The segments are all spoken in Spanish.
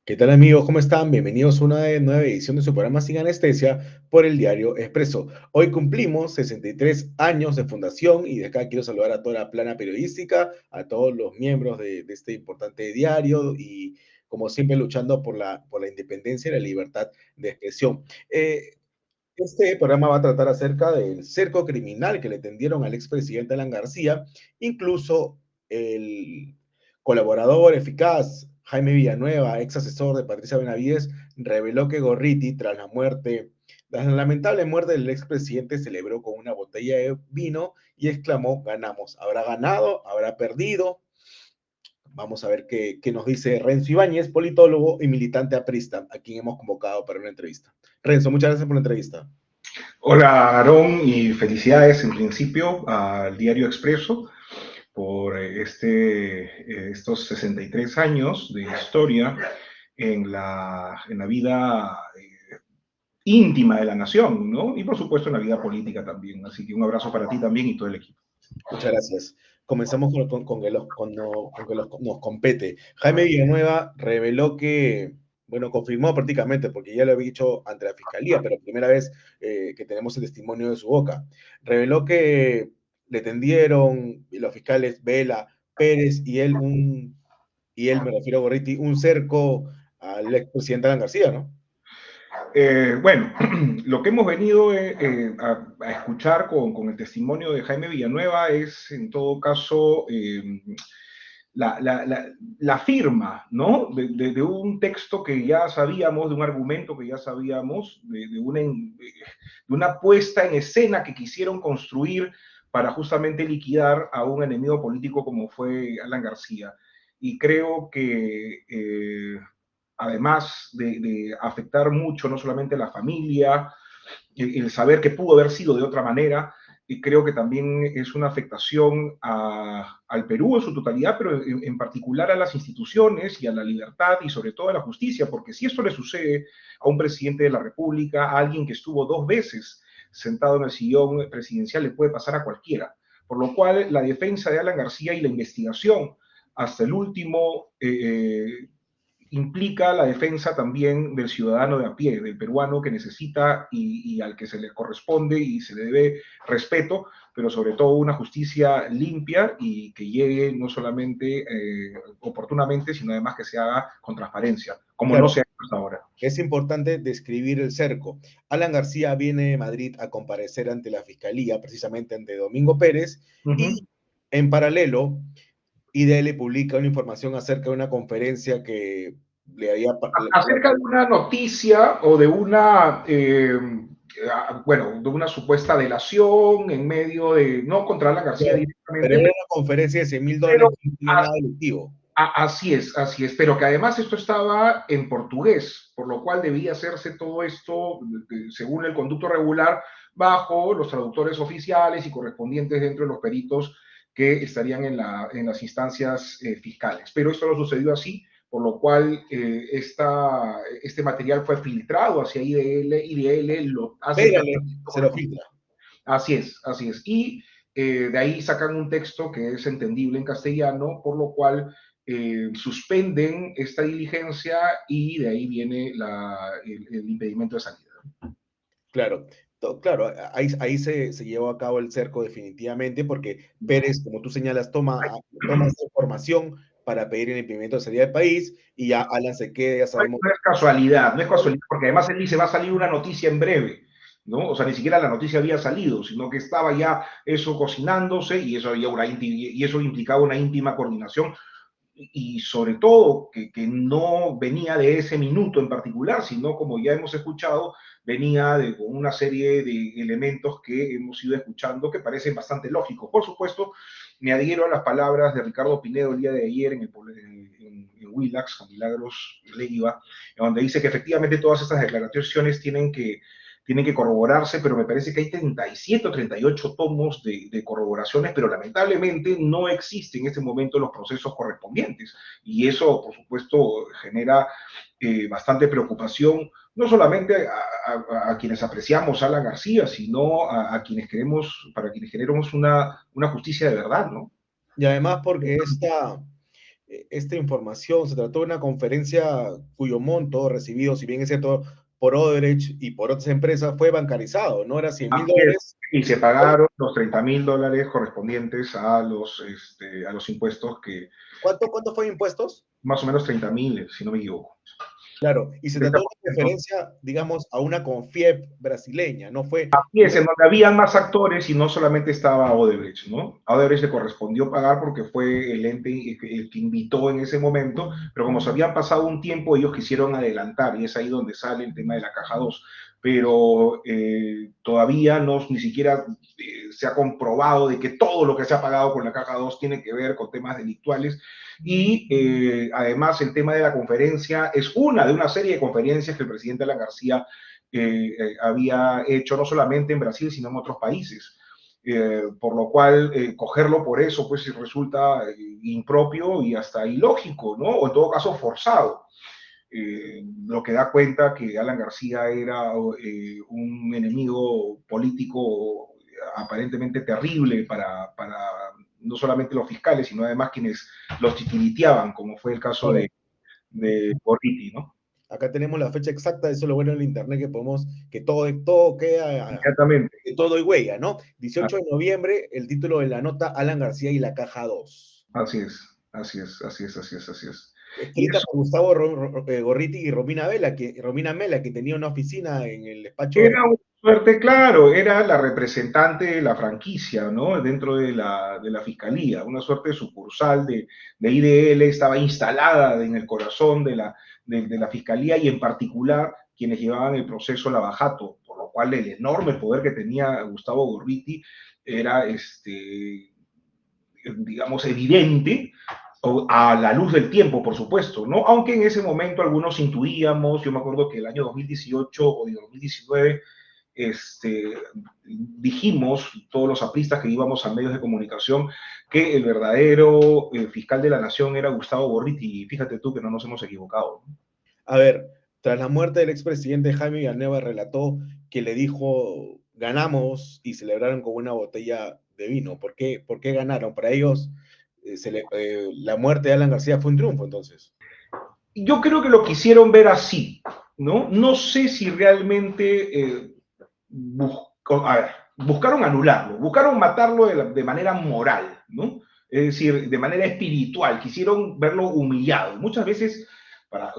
¿Qué tal amigos? ¿Cómo están? Bienvenidos a una nueva edición de su programa Sin Anestesia por el diario Expreso. Hoy cumplimos 63 años de fundación y de acá quiero saludar a toda la plana periodística, a todos los miembros de este importante diario y como siempre luchando por la independencia y la libertad de expresión. Este programa va a tratar acerca del cerco criminal que le tendieron al expresidente Alan García, incluso el colaborador eficaz Jaime Villanueva, ex asesor de Patricia Benavides, reveló que Gorriti, tras la lamentable muerte del expresidente, celebró con una botella de vino y exclamó: ganamos. ¿Habrá ganado? ¿Habrá perdido? Vamos a ver qué nos dice Renzo Ibáñez, politólogo y militante aprista, a quien hemos convocado para una entrevista. Renzo, muchas gracias por la entrevista. Hola Aarón y felicidades en principio al Diario Expreso por estos 63 años de historia en la vida íntima de la nación, ¿no? Y por supuesto en la vida política también. Así que un abrazo para ti también y todo el equipo. Muchas gracias. Comenzamos con que nos compete. Jaime Villanueva reveló que, bueno, confirmó prácticamente, porque ya lo había dicho ante la fiscalía, pero primera vez que tenemos el testimonio de su boca. Reveló que le tendieron los fiscales Vela, Pérez y él, me refiero a Gorriti, un cerco al expresidente Alan García, ¿no? Bueno, lo que hemos venido a escuchar con el testimonio de Jaime Villanueva es, en todo caso, la firma, ¿no? De un texto que ya sabíamos, de un argumento que ya sabíamos, de una puesta en escena que quisieron construir para justamente liquidar a un enemigo político como fue Alan García. Y creo que además de afectar mucho no solamente a la familia, el saber que pudo haber sido de otra manera, y creo que también es una afectación al Perú en su totalidad, pero en particular a las instituciones y a la libertad y sobre todo a la justicia, porque si esto le sucede a un presidente de la República, a alguien que estuvo 2 veces sentado en el sillón presidencial, le puede pasar a cualquiera. Por lo cual, la defensa de Alan García y la investigación hasta el último implica la defensa también del ciudadano de a pie, del peruano que necesita y al que se le corresponde y se le debe respeto, pero sobre todo una justicia limpia y que llegue no solamente oportunamente, sino además que se haga con transparencia, como no Claro, se ha hecho hasta ahora. es importante describir el cerco. Alan García viene de Madrid a comparecer ante la fiscalía, precisamente ante Domingo Pérez, Uh y -huh. en paralelo, IDL publica una información acerca de una conferencia que le había... Acerca de una noticia o de bueno, de una supuesta delación en medio de, no contra Alan García Pero directamente, era una conferencia de $100,000 pero que no tenía nada delictivo. así es, pero que además esto estaba en portugués, por lo cual debía hacerse todo esto, según el conducto regular, bajo los traductores oficiales y correspondientes dentro de los peritos que estarían en las instancias fiscales. Pero esto no sucedió así, por lo cual este material fue filtrado hacia IDL, IDL lo hace el Pégale, tratamiento se lo correspondiente. filtra. Así es, así es. Y de ahí sacan un texto que es entendible en castellano, por lo cual suspenden esta diligencia y de ahí viene el impedimento de salida. Claro, claro, ahí se llevó a cabo el cerco definitivamente, porque Pérez, como tú señalas, toma esa información para pedir el impedimento de salida del país, y ya Alan se queda, ya sabemos. No es casualidad, no es casualidad, porque además él dice va a salir una noticia en breve, ¿no? O sea, ni siquiera la noticia había salido, sino que estaba ya eso cocinándose y eso implicaba una íntima coordinación y sobre todo que no venía de ese minuto en particular, sino como ya hemos escuchado, venía con una serie de elementos que hemos ido escuchando que parecen bastante lógicos. Por supuesto, me adhiero a las palabras de Ricardo Pinedo el día de ayer en Willax, con Milagros Leiva, donde dice que efectivamente todas estas declaraciones tienen que corroborarse, pero me parece que hay 37 o 38 tomos de corroboraciones, pero lamentablemente no existen en este momento los procesos correspondientes. Y eso, por supuesto, genera bastante preocupación, no solamente a quienes apreciamos a Alan García, sino a quienes queremos, para quienes queremos una justicia de verdad, ¿no? Y además porque esta información? Se trató de una conferencia cuyo monto recibido, si bien es cierto, por Odebrecht y por otras empresas, fue bancarizado, ¿no? Era 100 mil Así es. dólares. Y se pagaron los $30.000 correspondientes a los impuestos que, ¿Cuánto fue impuestos? más o menos 30.000, si no me equivoco. Claro, y se trató de una 30%. conferencia, digamos, a una Confiep brasileña, no fue. Y es en donde habían más actores y no solamente estaba Odebrecht, ¿no? A Odebrecht le correspondió pagar porque fue el ente el que invitó en ese momento, pero como se habían pasado un tiempo, ellos quisieron adelantar y es ahí donde sale el tema de la caja 2. Pero todavía no, ni siquiera se ha comprobado de que todo lo que se ha pagado con la caja 2 tiene que ver con temas delictuales. Y además el tema de la conferencia es una de una serie de conferencias que el presidente Alan García había hecho no solamente en Brasil, sino en otros países. Por lo cual, cogerlo por eso, pues resulta impropio y hasta ilógico, ¿no? O en todo caso, forzado. Lo que da cuenta que Alan García era un enemigo político aparentemente terrible para no solamente los fiscales, sino además quienes los titiriteaban, como fue el caso Claro. de Gorriti, ¿no? Acá tenemos la fecha exacta, eso es lo bueno en el internet, que podemos, que todo queda, Exactamente. que todo hay huella, ¿no? 18 de noviembre, el título de la nota, Alan García y la caja 2, Así es, así es, así es, así es, así es. Y escrita eso por Gustavo Gorriti y Romina Mela, que tenía una oficina en el despacho de. era una suerte, claro, era la representante de la franquicia, ¿no? Dentro de la fiscalía, una suerte de sucursal de IDL, estaba instalada en el corazón de la fiscalía y en particular quienes llevaban el proceso Lavajato, por lo cual el enorme poder que tenía Gustavo Gorriti era, digamos, evidente a la luz del tiempo, por supuesto, ¿no? Aunque en ese momento algunos intuíamos, yo me acuerdo que el año 2018 o de 2019, dijimos, todos los apristas que íbamos a medios de comunicación, que el verdadero fiscal de la nación era Gustavo Gorriti, y fíjate tú que no nos hemos equivocado. A ver, tras la muerte del expresidente Jaime Villanueva, relató que le dijo, ganamos y celebraron con una botella de vino. ¿Por qué ganaron? Para ellos, la muerte de Alan García fue un triunfo, entonces. Yo creo que lo quisieron ver así, ¿no? No sé si realmente a ver, buscaron anularlo, buscaron matarlo de manera moral, ¿no? Es decir, de manera espiritual, quisieron verlo humillado. Muchas veces,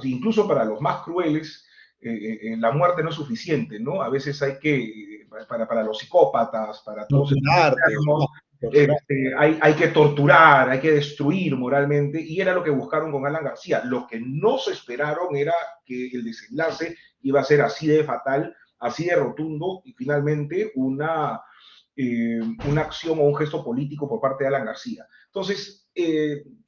incluso para los más crueles, la muerte no es suficiente, ¿no? A veces hay que, para los psicópatas, para todos estos Torturarte, enfermos, ¿no? Torturar. hay que torturar, hay que destruir moralmente, y era lo que buscaron con Alan García. Lo que no se esperaron era que el desenlace iba a ser así de fatal, así de rotundo, y finalmente una acción o un gesto político por parte de Alan García. Entonces,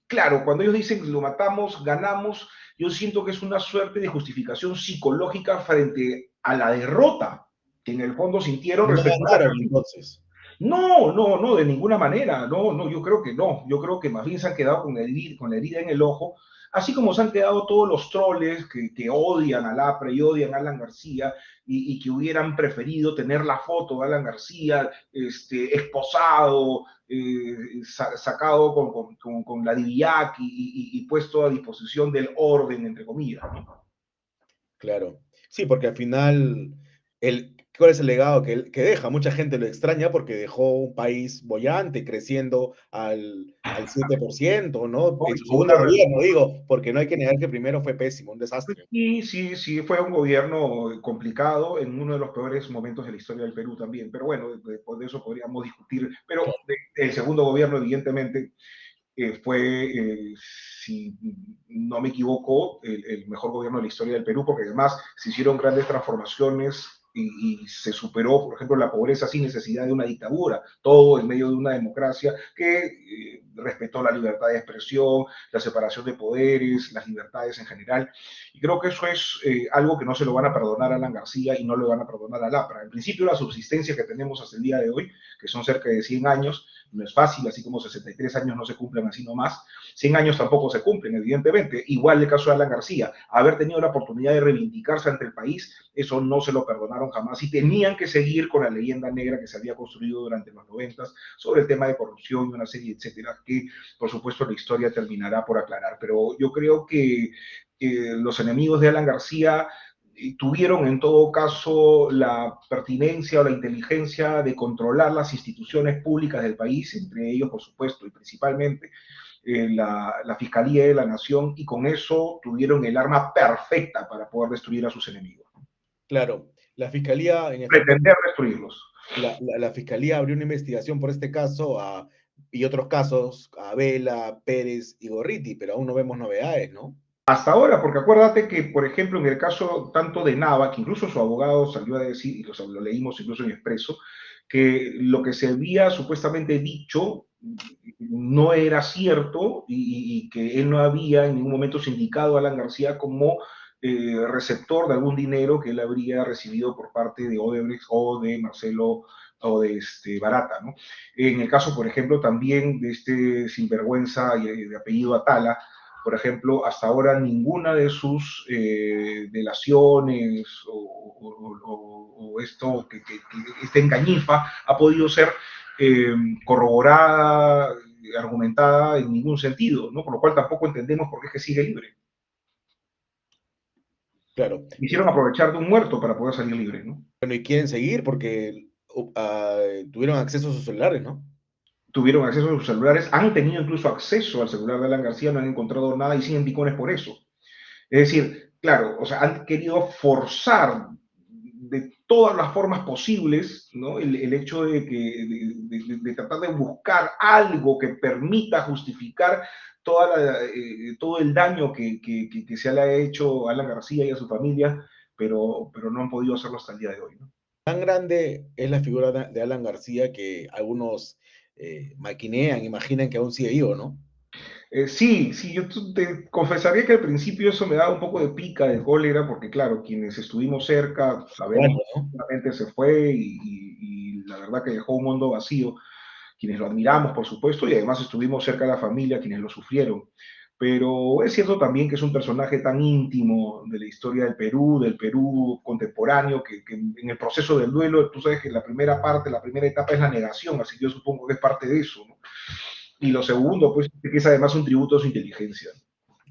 claro, cuando ellos dicen lo matamos, ganamos, yo siento que es una suerte de justificación psicológica frente a la derrota que en el fondo sintieron No respecto a la. ganaron, entonces. No, no, no, de ninguna manera. No, no, yo creo que no. Yo creo que más bien se han quedado con la herida en el ojo, así como se han quedado todos los troles que odian a Lapra y odian a Alan García y que hubieran preferido tener la foto de Alan García esposado, sacado con la DIVIAC y puesto a disposición del orden, entre comillas, ¿no? Claro. Sí, porque al final, ¿cuál es el legado que deja? Mucha gente lo extraña porque dejó un país boyante, creciendo al 7%, ¿no? En su Con segundo una gobierno, digo, porque no hay que negar que primero fue pésimo, un desastre. Sí, sí, sí, fue un gobierno complicado en uno de los peores momentos de la historia del Perú también, pero bueno, después de eso podríamos discutir, pero el segundo gobierno evidentemente fue, si no me equivoco, el mejor gobierno de la historia del Perú, porque además se hicieron grandes transformaciones y se superó, por ejemplo, la pobreza sin necesidad de una dictadura, todo en medio de una democracia que respetó la libertad de expresión, la separación de poderes, las libertades en general. Y creo que eso es algo que no se lo van a perdonar a Alan García y no le van a perdonar a Lapra. En principio, la subsistencia que tenemos hasta el día de hoy, que son cerca de 100 años, no es fácil, así como 63 años no se cumplen así nomás, 100 años tampoco se cumplen, evidentemente. Igual el caso de Alan García, haber tenido la oportunidad de reivindicarse ante el país, eso no se lo perdonaron jamás y tenían que seguir con la leyenda negra que se había construido durante los 90 sobre el tema de corrupción y una serie, etcétera, que por supuesto la historia terminará por aclarar. Pero yo creo que los enemigos de Alan García tuvieron en todo caso la pertinencia o la inteligencia de controlar las instituciones públicas del país, entre ellos, por supuesto, y principalmente la Fiscalía de la Nación, y con eso tuvieron el arma perfecta para poder destruir a sus enemigos. Claro, la fiscalía, en efecto, Pretender destruirlos. la fiscalía abrió una investigación por este caso y otros casos a Vela, Pérez y Gorriti, pero aún no vemos novedades, ¿no? Hasta ahora, porque acuérdate que, por ejemplo, en el caso tanto de Nava, que incluso su abogado salió a decir, y lo leímos incluso en Expreso, que lo que se había supuestamente dicho no era cierto y que él no había en ningún momento sindicado a Alan García como receptor de algún dinero que él habría recibido por parte de Odebrecht o de Marcelo o de Barata, ¿no? En el caso, por ejemplo, también de este sinvergüenza de apellido Atala, por ejemplo, hasta ahora ninguna de sus delaciones o esto que esta engañifa ha podido ser corroborada, argumentada en ningún sentido, ¿no? Por lo cual tampoco entendemos por qué es que sigue libre. Claro. Quisieron aprovechar de un muerto para poder salir libre, ¿no? Bueno, y quieren seguir porque tuvieron acceso a sus celulares, ¿no? Tuvieron acceso a sus celulares, han tenido incluso acceso al celular de Alan García, no han encontrado nada y siguen picones por eso. Es decir, claro, o sea, han querido forzar de todas las formas posibles, ¿no? El hecho de tratar de buscar algo que permita justificar todo el daño que se le ha hecho a Alan García y a su familia, pero no han podido hacerlo hasta el día de hoy, ¿no? Tan grande es la figura de Alan García que algunos maquinean, imaginan que aún sigue vivo, ¿no? Sí, sí, yo te confesaría que al principio eso me daba un poco de pica, de cólera, porque claro, quienes estuvimos cerca sabemos Bueno, que ¿no? realmente se fue y la verdad que dejó un mundo vacío, quienes lo admiramos, por supuesto, y además estuvimos cerca de la familia, quienes lo sufrieron. Pero es cierto también que es un personaje tan íntimo de la historia del Perú contemporáneo, que en el proceso del duelo, tú sabes que la primera parte, la primera etapa es la negación, así que yo supongo que es parte de eso, ¿no? Y lo segundo, pues, que es además un tributo a su inteligencia.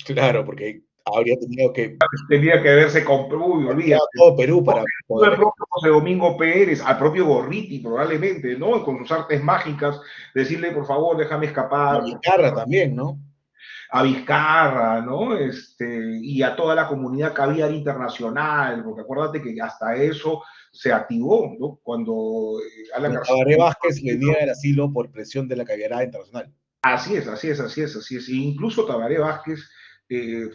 Claro, porque habría tenido que Tenía que verse con, uy, manejar olvídate, todo Perú para el poder. propio José Domingo Pérez, al propio Gorriti probablemente, ¿no? Con sus artes mágicas, decirle, por favor, déjame A escapar, Vizcarra también, ¿no? a Vizcarra, ¿no? Y a toda la comunidad caviar internacional, porque acuérdate que hasta eso se activó, ¿no? Cuando Alan Pero García. Tabaré Vázquez le niega el asilo por presión de la caviarada internacional. Así es, así es, así es, así es. E incluso Tabaré Vázquez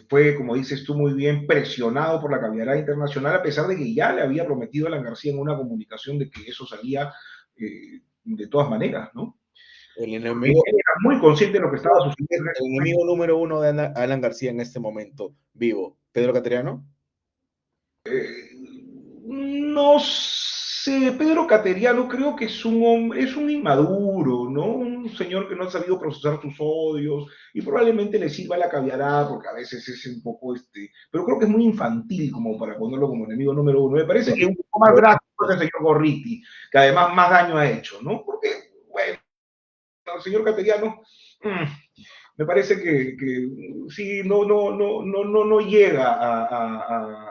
fue, como dices tú muy bien, presionado por la caviarada internacional, a pesar de que ya le había prometido a Alan García en una comunicación de que eso salía de todas maneras, ¿no? El Porque enemigo, él era muy consciente de lo que estaba sucediendo. el enemigo número uno de Alan García en este momento vivo, Pedro Cateriano. No sé, Pedro Cateriano creo que es un hombre, es un inmaduro, ¿no? Un señor que no ha sabido procesar sus odios y probablemente le sirva la caviarada porque a veces es un poco pero creo que es muy infantil como para ponerlo como enemigo número uno. Me parece que es un poco más drástico que el señor Gorriti, que además más daño ha hecho, ¿no? Porque, bueno, el señor Cateriano, me parece que sí, no llega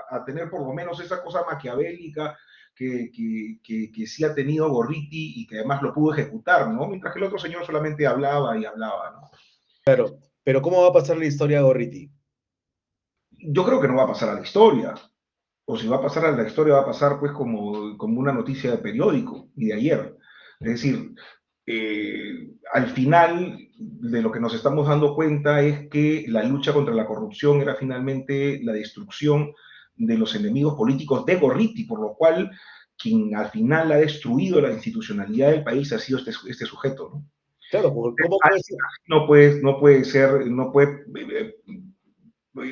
a tener por lo menos esa cosa maquiavélica que sí ha tenido Gorriti y que además lo pudo ejecutar, ¿no? Mientras que el otro señor solamente hablaba y hablaba, ¿no? Claro, pero ¿cómo va a pasar la historia de Gorriti? Yo creo que no va a pasar a la historia, o si va a pasar a la historia va a pasar pues como una noticia de periódico y de ayer. Es decir, al final de lo que nos estamos dando cuenta es que la lucha contra la corrupción era finalmente la destrucción de los enemigos políticos de Gorriti, por lo cual quien al final ha destruido la institucionalidad del país ha sido este sujeto, ¿no? Claro, ¿cómo puede ser? No puede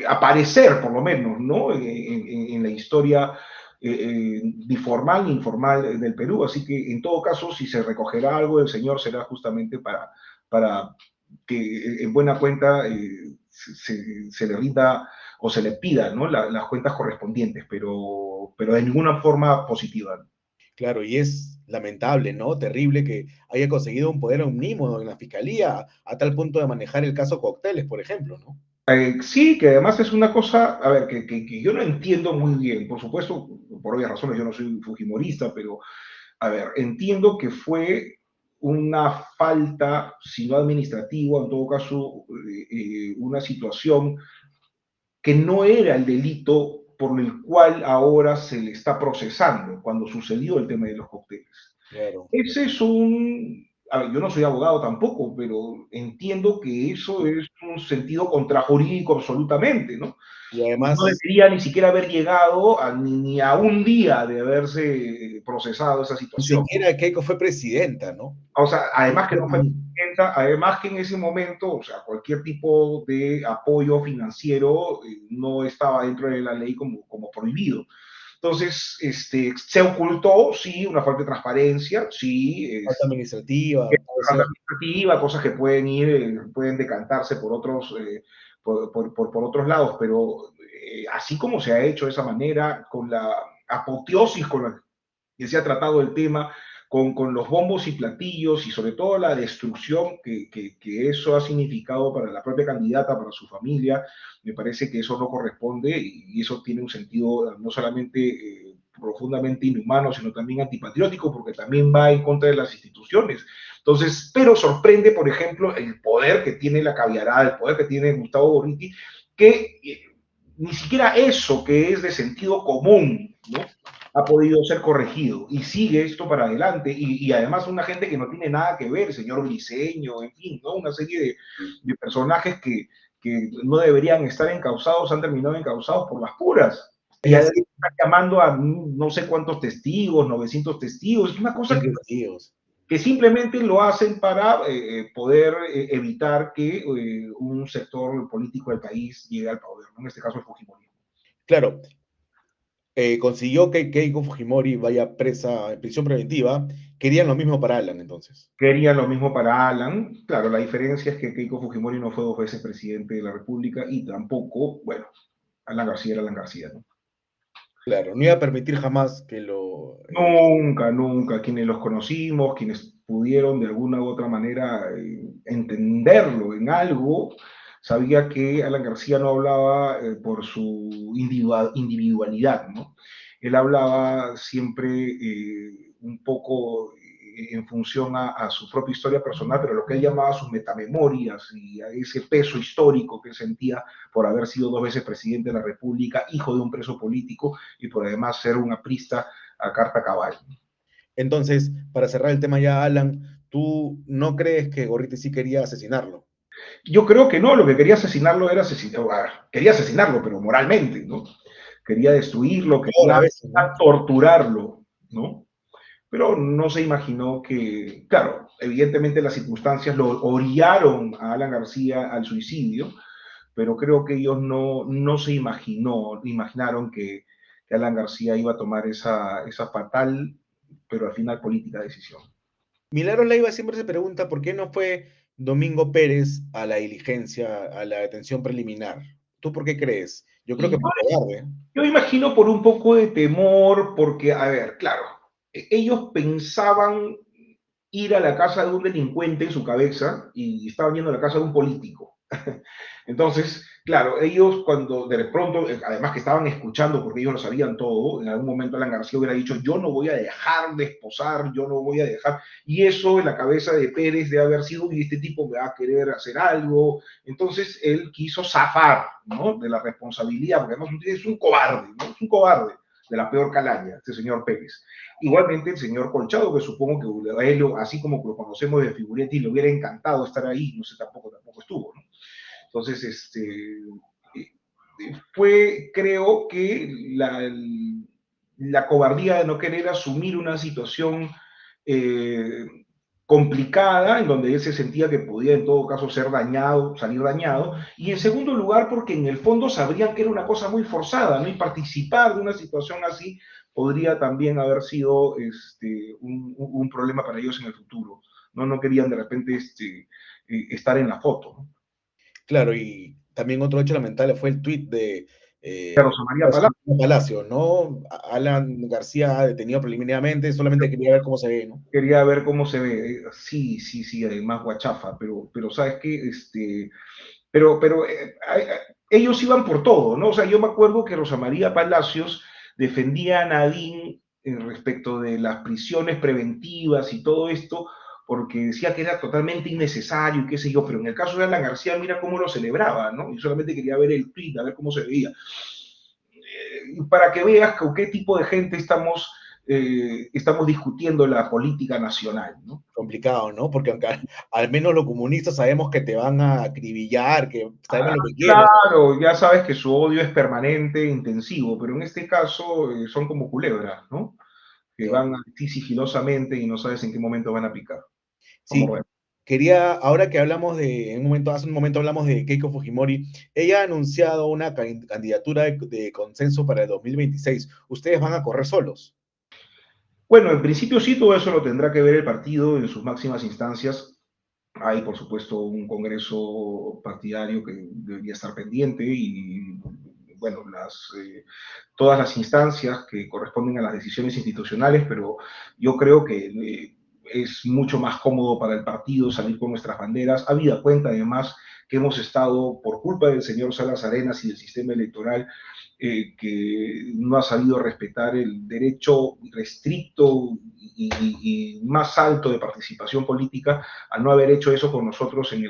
aparecer, por lo menos, ¿no? En la historia ni formal ni informal del Perú, así que en todo caso, si se recogerá algo del señor, será justamente para que en buena cuenta se le rinda o se le pida, ¿no? Las cuentas correspondientes, pero de ninguna forma positiva. Claro, y es lamentable, ¿no? Terrible que haya conseguido un poder omnímodo en la fiscalía a tal punto de manejar el caso Cócteles, por ejemplo, ¿no? Sí, que además es una cosa, a ver, que yo no entiendo muy bien. Por supuesto, por obvias razones, yo no soy fujimorista, pero, a ver, entiendo que fue una falta, si no administrativa, en todo caso, una situación que no era el delito por el cual ahora se le está procesando cuando sucedió el tema de los cócteles. Claro. Ese es un, a ver, yo no soy abogado tampoco, pero entiendo que eso es un sentido contrajurídico absolutamente, ¿no? Y Y no además, debería ni siquiera haber llegado ni a un día de haberse procesado esa ni situación. siquiera Keiko fue presidenta, ¿no? O sea, además que no fue presidenta, además que en ese momento, o sea, cualquier tipo de apoyo financiero no estaba dentro de la ley como prohibido. Entonces, se ocultó, sí, una falta de transparencia, sí, Falta administrativa, puede falta ser. administrativa, cosas que pueden ir, pueden decantarse por otros, por otros lados, pero así como se ha hecho de esa manera, con la apoteosis con la que se ha tratado el tema, con los bombos y platillos y sobre todo la destrucción que eso ha significado para la propia candidata, para su familia, me parece que eso no corresponde y eso tiene un sentido no solamente profundamente inhumano, sino también antipatriótico, porque también va en contra de las instituciones. Entonces, pero sorprende, por ejemplo, el poder que tiene la caviarada, el poder que tiene Gustavo Gorriti, que ni siquiera eso que es de sentido común, ¿no? Ha podido ser corregido y sigue esto para adelante y además una gente que no tiene nada que ver, el señor Briceño, en fin, ¿no? Una serie de personajes que no deberían estar encausados, han terminado encausados por las puras. Es Y además decir, están llamando a no sé cuántos testigos, 900 testigos, es una cosa siempre testigos. que simplemente lo hacen para poder evitar que un sector político del país llegue al poder, ¿no? En este caso el Fujimori. Claro, consiguió que Keiko Fujimori vaya presa en prisión preventiva. Querían lo mismo para Alan, entonces. Quería lo mismo para Alan. Claro, la diferencia es que Keiko Fujimori no fue 2 veces presidente de la República y tampoco, bueno, Alan García era Alan García, ¿no? Claro, no iba a permitir jamás que lo... Nunca, nunca. Quienes los conocimos, quienes pudieron de alguna u otra manera entenderlo en algo, sabía que Alan García no hablaba por su individualidad, ¿no? Él hablaba siempre un poco en función a su propia historia personal, pero lo que él llamaba sus metamemorias y a ese peso histórico que él sentía por haber sido 2 veces presidente de la República, hijo de un preso político y por además ser un aprista a carta cabal. Entonces, para cerrar el tema ya, Alan, ¿tú no crees que Gorriti sí quería asesinarlo? Yo creo que no, lo que quería asesinarlo era asesinarlo, quería asesinarlo, pero moralmente, ¿no? Quería destruirlo, Ahora a quería veces, ¿no? torturarlo, ¿no? Pero no se imaginó que, claro, evidentemente las circunstancias lo orillaron a Alan García al suicidio, pero creo que ellos no se imaginaron que Alan García iba a tomar esa fatal, pero al final política decisión. Milagros Leiva siempre se pregunta por qué no fue Domingo Pérez a la diligencia, a la detención preliminar. ¿Tú por qué crees? Yo creo Y que por cobarde. yo imagino por un poco de temor, porque, a ver, claro, ellos pensaban ir a la casa de un delincuente en su cabeza y estaban yendo a la casa de un político. Entonces, claro, ellos cuando de pronto, además que estaban escuchando porque ellos lo sabían todo, en algún momento Alan García hubiera dicho, yo no voy a dejar de esposar, yo no voy a dejar, y eso en la cabeza de Pérez de haber sido, y este tipo me va a querer hacer algo, entonces él quiso zafar, ¿no? De la responsabilidad, porque además es un cobarde, ¿no? Es un cobarde de la peor calaña, este señor Pérez. Igualmente el señor Colchado, que supongo que a él, así como lo conocemos de figuretti, le hubiera encantado estar ahí, no sé, tampoco estuvo, ¿no? Entonces, fue, creo que la cobardía de no querer asumir una situación eh, complicada, en donde él se sentía que podía en todo caso ser dañado, salir dañado, y en segundo lugar porque en el fondo sabrían que era una cosa muy forzada, ¿no? Y participar de una situación así podría también haber sido un problema para ellos en el futuro. No, no querían de repente estar en la foto, ¿no? Claro, y también otro hecho lamentable fue el tuit de De eh, Rosa María Palacio. Palacio, ¿no? Alan García detenido preliminarmente, solamente quería ver cómo se ve, ¿no? Quería ver cómo se ve. Sí, sí, sí, además guachafa, pero ¿sabes qué? Ellos iban por todo, ¿no? O sea, yo me acuerdo que Rosa María Palacios defendía a Nadine respecto de las prisiones preventivas y todo esto, porque decía que era totalmente innecesario y qué sé yo, pero en el caso de Alan García, mira cómo lo celebraba, ¿no? Yo solamente quería ver el tweet, a ver cómo se veía. Para que veas con qué tipo de gente estamos discutiendo la política nacional, ¿no? Complicado, ¿no? Porque aunque al menos los comunistas sabemos que te van a acribillar, que sabemos lo que quieren. Claro, ya sabes que su odio es permanente, intensivo, pero en este caso son como culebras, ¿no? Que Claro. van así sigilosamente y no sabes en qué momento van a picar. Vamos a Sí, ver. quería, ahora que hablamos hace un momento hablamos de Keiko Fujimori, ella ha anunciado una candidatura de consenso para el 2026. ¿Ustedes van a correr solos? Bueno, en principio sí, todo eso lo tendrá que ver el partido en sus máximas instancias. Hay, por supuesto, un congreso partidario que debería estar pendiente y, bueno, todas las instancias que corresponden a las decisiones institucionales, pero yo creo que es mucho más cómodo para el partido salir con nuestras banderas, habida cuenta además que hemos estado, por culpa del señor Salas Arenas y del sistema electoral, que no ha sabido respetar el derecho restricto y más alto de participación política. Al no haber hecho eso con nosotros en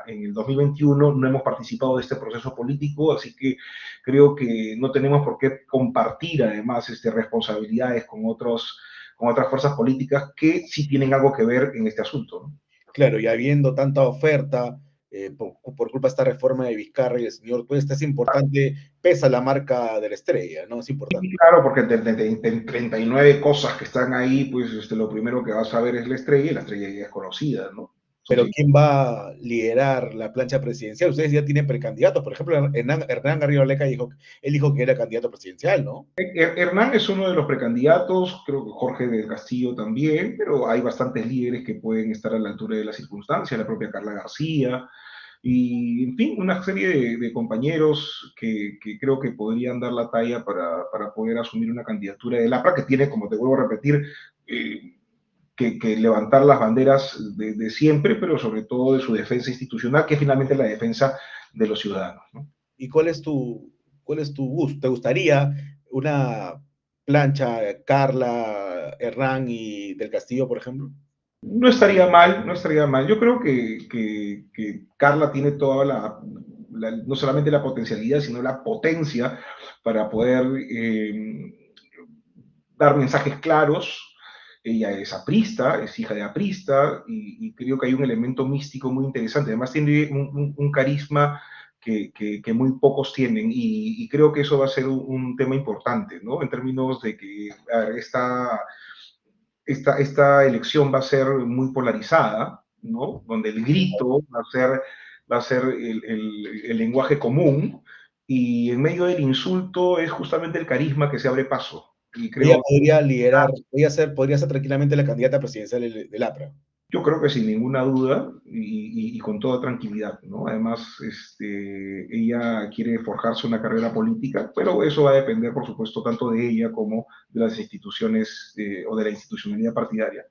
el 2021, no hemos participado de este proceso político, así que creo que no tenemos por qué compartir además responsabilidades con otras fuerzas políticas que sí tienen algo que ver en este asunto, ¿no? Claro, y habiendo tanta oferta por culpa de esta reforma de Vizcarra y el señor Cuesta, es importante, pesa la marca de la estrella, ¿no? Es Y importante. claro, porque de 39 cosas que están ahí, pues lo primero que vas a ver es la estrella ya es conocida, ¿no? Pero ¿quién va a liderar la plancha presidencial? Ustedes ya tienen precandidatos. Por ejemplo, Hernán Garrido Leca él dijo que era candidato presidencial, ¿no? Hernán es uno de los precandidatos, creo que Jorge del Castillo también, pero hay bastantes líderes que pueden estar a la altura de las circunstancias, la propia Carla García, y en fin, una serie de compañeros que creo que podrían dar la talla para poder asumir una candidatura de APRA que tiene, como te vuelvo a repetir, eh, que levantar las banderas de siempre, pero sobre todo de su defensa institucional, que es finalmente la defensa de los ciudadanos, ¿no? ¿Y cuál es tu gusto? ¿Te gustaría una plancha Carla, Hernán y del Castillo, por ejemplo? No estaría mal, no estaría mal. Yo creo que Carla tiene toda no solamente la potencialidad, sino la potencia para poder dar mensajes claros. Ella es aprista, es hija de aprista, y creo que hay un elemento místico muy interesante. Además tiene un carisma que muy pocos tienen, y creo que eso va a ser un tema importante, ¿no? En términos de que esta elección va a ser muy polarizada, ¿no? Donde el grito va a ser el lenguaje común, y en medio del insulto es justamente el carisma que se abre paso. Y Ella creo, podría liderar, podría ser tranquilamente la candidata presidencial del APRA. yo creo que sin ninguna duda y con toda tranquilidad, ¿no? Además, ella quiere forjarse una carrera política, pero eso va a depender, por supuesto, tanto de ella como de las instituciones o de la institucionalidad partidaria.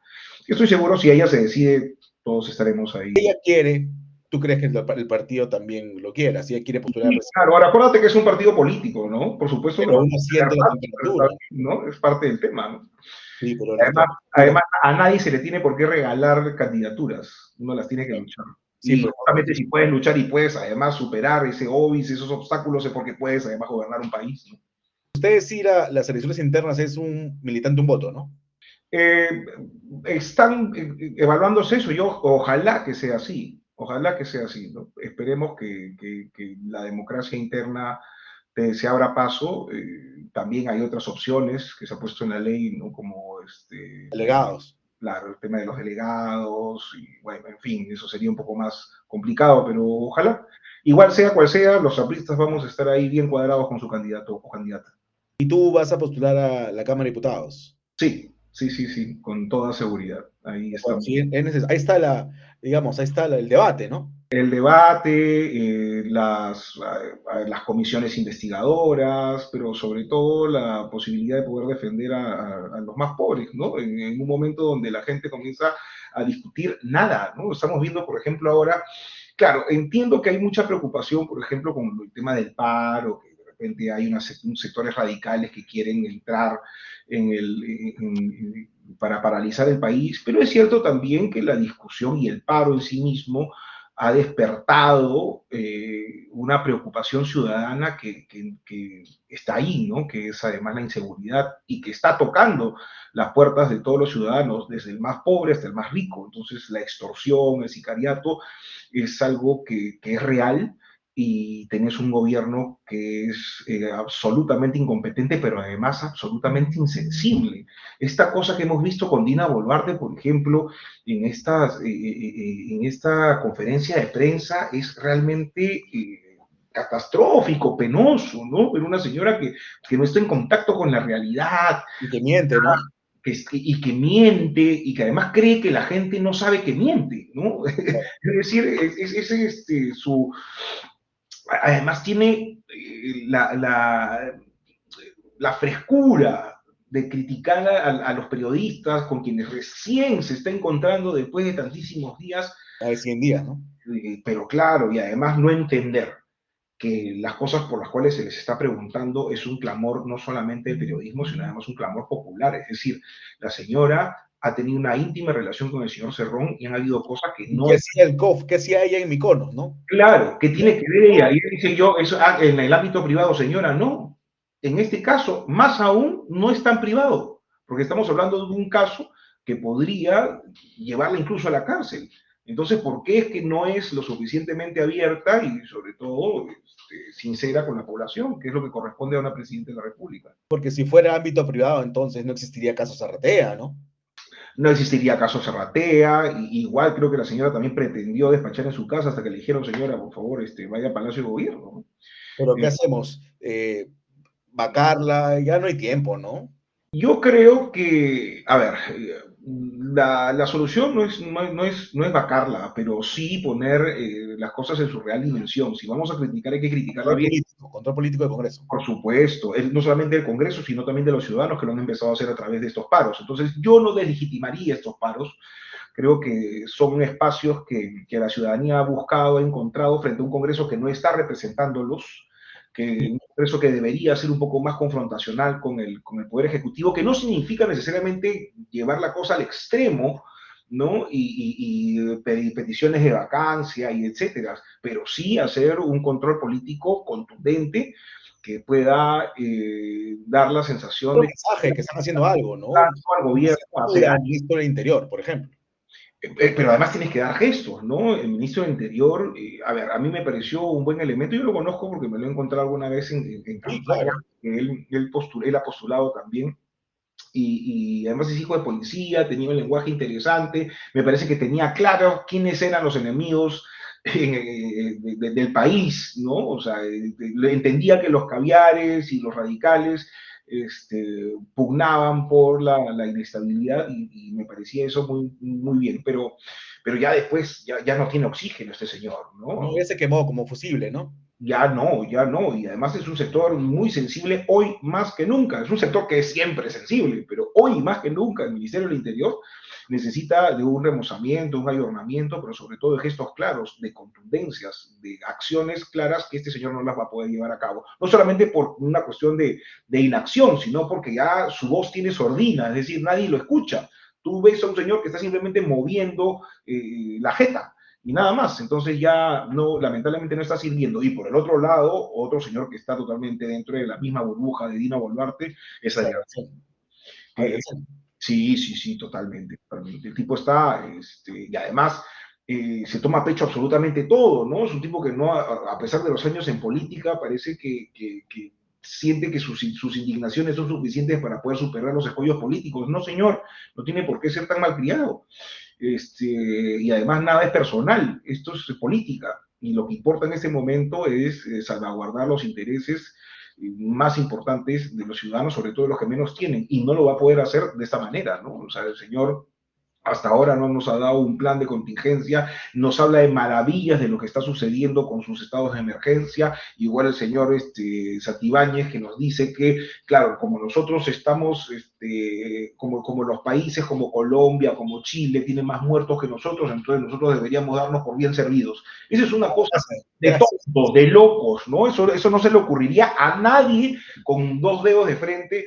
Yo estoy seguro, si ella se decide, todos estaremos ahí. Ella quiere, ¿tú crees que el partido también lo quiera? Si ella quiere postular a Y presidente, claro, ahora acuérdate que es un partido político, ¿no? Por supuesto que pero lo uno siente la pero está temperatura, bien, ¿no? Es parte del tema, ¿no? sí, pero la Además, temperatura, además, a nadie se le tiene por qué regalar candidaturas, uno las tiene que luchar. sí, Y pero justamente si puedes luchar y puedes además superar ese hobbies, esos obstáculos, es porque puedes además gobernar un país, ¿no? ustedes sí, las elecciones internas es un militante, un voto, ¿no? Eh, Están evaluándose eso, yo ojalá que sea así, ojalá que sea así, ¿no? Esperemos que la democracia interna se abra paso. También hay otras opciones que se ha puesto en la ley, ¿no? Como Delegados. claro, el tema de los delegados, y bueno, en fin, eso sería un poco más complicado, pero ojalá. Igual sea cual sea, los apristas vamos a estar ahí bien cuadrados con su candidato o candidata. Y tú vas a postular a la Cámara de Diputados. Sí, sí, sí, sí, con toda seguridad. Ahí Bueno, estamos. sí, ahí está digamos, ahí está el debate, ¿no? El debate, las comisiones investigadoras, pero sobre todo la posibilidad de poder defender a los más pobres, ¿no? En un momento donde la gente comienza a discutir nada, ¿no? Estamos viendo, por ejemplo, ahora, claro, entiendo que hay mucha preocupación, por ejemplo, con el tema del paro, que de repente hay sectores radicales que quieren entrar en para paralizar el país, pero es cierto también que la discusión y el paro en sí mismo ha despertado una preocupación ciudadana que está ahí, ¿no? Que es además la inseguridad y que está tocando las puertas de todos los ciudadanos, desde el más pobre hasta el más rico. Entonces, la extorsión, el sicariato, es algo que es real y tenés un gobierno que es absolutamente incompetente, pero además absolutamente insensible. Esta cosa que hemos visto con Dina Boluarte, por ejemplo, en esta conferencia de prensa es realmente catastrófico, penoso, ¿no? Pero una señora que no está en contacto con la realidad, Y que miente, ¿no? y que miente, y que además cree que la gente no sabe que miente, ¿no? Es decir, además tiene la frescura de criticar a los periodistas con quienes recién se está encontrando después de tantísimos días, A de 100 días, ¿no? pero claro, y además no entender que las cosas por las cuales se les está preguntando es un clamor no solamente del periodismo, sino además un clamor popular. Es decir, la señora ha tenido una íntima relación con el señor Cerrón y han habido cosas que ¿Y no qué es hacía el COF? ¿Qué hacía ella en Mykonos, no? claro, que tiene que ver ella. Y él dice yo, eso en el ámbito privado, señora, no. En este caso, más aún, no es tan privado, porque estamos hablando de un caso que podría llevarla incluso a la cárcel. Entonces, ¿por qué es que no es lo suficientemente abierta y sobre todo sincera con la población, que es lo que corresponde a una presidenta de la República? Porque si fuera ámbito privado, entonces no existiría caso Zarratea, ¿no? No existiría caso Serratea, igual creo que la señora también pretendió despachar en su casa hasta que le dijeron, señora, por favor, vaya a Palacio de Gobierno. Pero ¿qué Eh, hacemos? Vacarla, ya no hay tiempo, ¿no? Yo creo que, a ver, la solución no es vacarla, pero sí poner las cosas en su real dimensión. Si vamos a criticar, hay que criticarla bien, Control político del Congreso. por supuesto. No solamente del Congreso, sino también de los ciudadanos que lo han empezado a hacer a través de estos paros. Entonces, yo no deslegitimaría estos paros. Creo que son espacios que la ciudadanía ha buscado, ha encontrado frente a un Congreso que no está representándolos, que un Congreso que debería ser un poco más confrontacional con el Poder Ejecutivo, que no significa necesariamente llevar la cosa al extremo, ¿no? Y pedir peticiones de vacancia y etcétera, pero sí hacer un control político contundente que pueda dar la sensación Un de que mensaje que están haciendo algo, ¿no? al Una gobierno a hacer censura al ministro del Interior, por ejemplo. pero además tienes que dar gestos, ¿no? El ministro del Interior, a ver, a mí me pareció un buen elemento, yo lo conozco porque me lo he encontrado alguna vez en Sí, campaña, claro. que él ha postulado también, y además es hijo de policía, tenía un lenguaje interesante, me parece que tenía claro quiénes eran los enemigos del país, ¿no? O sea, entendía que los caviares y los radicales pugnaban por la inestabilidad y me parecía eso muy, muy bien, pero ya después ya no tiene oxígeno este señor, No, ¿no? ya se quemó como fusible, ¿no? Ya no, y además es un sector muy sensible hoy más que nunca. Es un sector que es siempre sensible, pero hoy más que nunca el Ministerio del Interior necesita de un remozamiento, un ayornamiento, pero sobre todo de gestos claros, de contundencias, de acciones claras que este señor no las va a poder llevar a cabo. No solamente por una cuestión de inacción, sino porque ya su voz tiene sordina, es decir, nadie lo escucha. Tú ves a un señor que está simplemente moviendo la jeta, y nada más. Entonces ya no, lamentablemente no está sirviendo. Y por el otro lado, otro señor que está totalmente dentro de la misma burbuja de Dina Boluarte es Adrián. Eh, sí, sí, sí, totalmente, totalmente. El tipo está, y además se toma a pecho absolutamente todo, ¿no? Es un tipo que no, a pesar de los años en política, parece que siente que sus indignaciones son suficientes para poder superar los escollos políticos. No, señor, no tiene por qué ser tan malcriado. Y además nada es personal, esto es política. Y lo que importa en este momento es salvaguardar los intereses más importantes de los ciudadanos, sobre todo los que menos tienen, y no lo va a poder hacer de esta manera, ¿no? O sea, el señor hasta ahora no nos ha dado un plan de contingencia, nos habla de maravillas de lo que está sucediendo con sus estados de emergencia, igual el señor Santibáñez que nos dice que, claro, como nosotros estamos, como los países como Colombia, como Chile, tienen más muertos que nosotros, entonces nosotros deberíamos darnos por bien servidos. Esa es una cosa Gracias, de gracias. tontos, de locos, ¿no? Eso no se le ocurriría a nadie con dos dedos de frente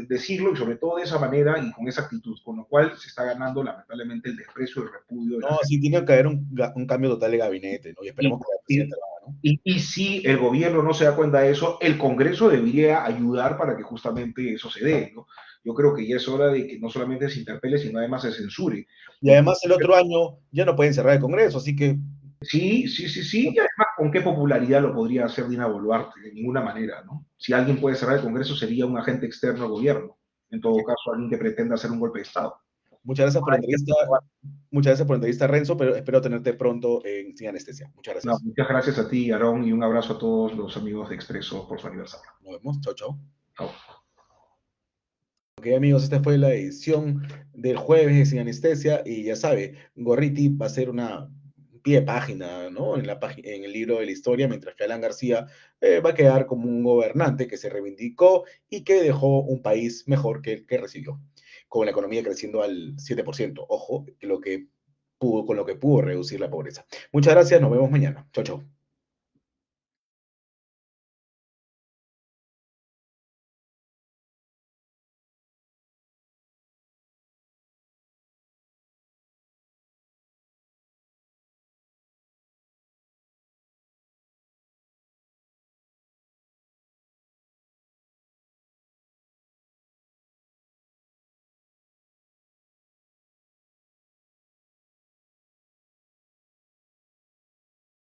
decirlo y sobre todo de esa manera y con esa actitud, con lo cual se está ganando lamentablemente el desprecio y el repudio de la No, gente. sí tiene que haber un cambio total de gabinete, ¿no? Y esperemos Y, que la y, presidenta lo haga, ¿no? y si el gobierno no se da cuenta de eso, el Congreso debería ayudar para que justamente eso se dé, ¿no? Yo creo que ya es hora de que no solamente se interpele, sino además se censure. Y además el otro año ya no pueden cerrar el Congreso, así que Sí, sí, sí, sí, y además, ¿con qué popularidad lo podría hacer Dina Boluarte? De ninguna manera, ¿no? Si alguien puede cerrar el Congreso, sería un agente externo al gobierno. En todo caso, alguien que pretenda hacer un golpe de Estado. muchas gracias por la Hay que entrevista, muchas gracias por la entrevista, Renzo, pero espero tenerte pronto en Sin Anestesia. Muchas No, gracias. muchas gracias a ti, Aarón, y un abrazo a todos los amigos de Expreso por su aniversario. Nos vemos, chao, chao. Chao. Ok, amigos, esta fue la edición del jueves de Sin Anestesia y ya sabe, Gorriti va a ser una pie de página, ¿no? En el libro de la historia, mientras que Alan García va a quedar como un gobernante que se reivindicó y que dejó un país mejor que el que recibió, con la economía creciendo al 7%. Ojo, con lo que pudo reducir la pobreza. Muchas gracias, nos vemos mañana. Chao, chao.